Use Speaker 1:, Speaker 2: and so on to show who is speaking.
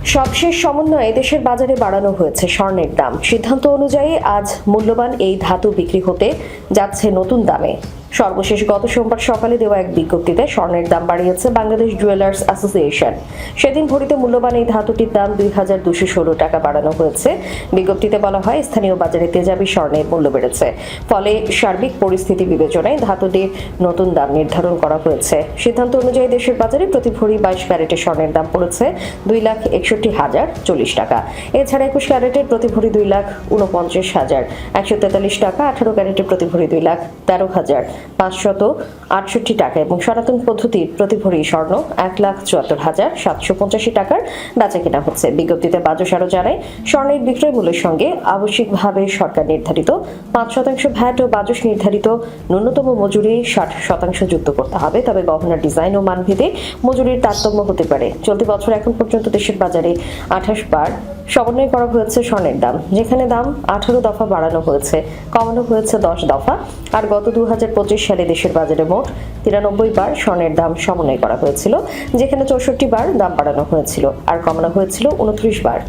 Speaker 1: সবশেষ সমন্বয়ে দেশের বাজারে বাড়ানো হয়েছে স্বর্ণের দাম। সিদ্ধান্ত অনুযায়ী আজ মূল্যবান এই ধাতু বিক্রি হতে যাচ্ছে নতুন দামে। সর্বশেষ গত সোমবার সকালে দেওয়া এক বিজ্ঞপ্তিতে স্বর্ণের দাম বাড়িয়েছে বাংলাদেশ জুয়েলার্স অ্যাসোসিয়েশন। সেদিন ভরিতে মূল্যবান এই ধাতুটির দাম ২,২১৬ টাকা বাড়ানো হয়েছে। বিজ্ঞপ্তিতে বলা হয়, স্থানীয় বাজারে তেজাবি স্বর্ণের মূল্য বেড়েছে, ফলে সার্বিক পরিস্থিতি বিবেচনায় ধাতুটির নতুন দাম নির্ধারণ করা হয়েছে। সিদ্ধান্ত অনুযায়ী দেশের বাজারে প্রতি ভরি ২২ ক্যারেটের স্বর্ণের দাম পড়েছে ২,৬১,০০০ টাকা। এছাড়া ২১ ক্যারেটের প্রতি ভরি ২,৪৯,১৪৩ টাকা, ১৮ ক্যারেটের প্রতি ভরি ২,১৩,৫৬৮ টাকা এবং সনাতন পদ্ধতির প্রতি ভরি স্বর্ণ ১,৭৪,৭৮৫ টাকার বেচা কেনা হচ্ছে। বিজ্ঞপ্তিতে বাজস আরও জানায়, স্বর্ণের বিক্রয় মূল্যের সঙ্গে আবশ্যিকভাবে সরকার নির্ধারিত ৫% ভ্যাট ও বাজস নির্ধারিত ন্যূনতম মজুরি ৬০% যুক্ত করতে হবে। তবে গহনার ডিজাইন ও মানভেদে মজুরির তারতম্য হতে পারে। চলতি বছর এখন পর্যন্ত দেশের বাজারে ২৮ বার সমন্বয় করা হয়েছে স্বর্ণের দাম, যেখানে দাম ১৮ দফা বাড়ানো হয়েছে, কমানো হয়েছে ১০ দফা। আর গত ২০২৫ সালে দেশের বাজারে মোট ৯৩ বার স্বর্ণের দাম সমন্বয় করা হয়েছিল, যেখানে ৬৪ বার দাম বাড়ানো হয়েছিল আর কমানো হয়েছিল ২৯ বার।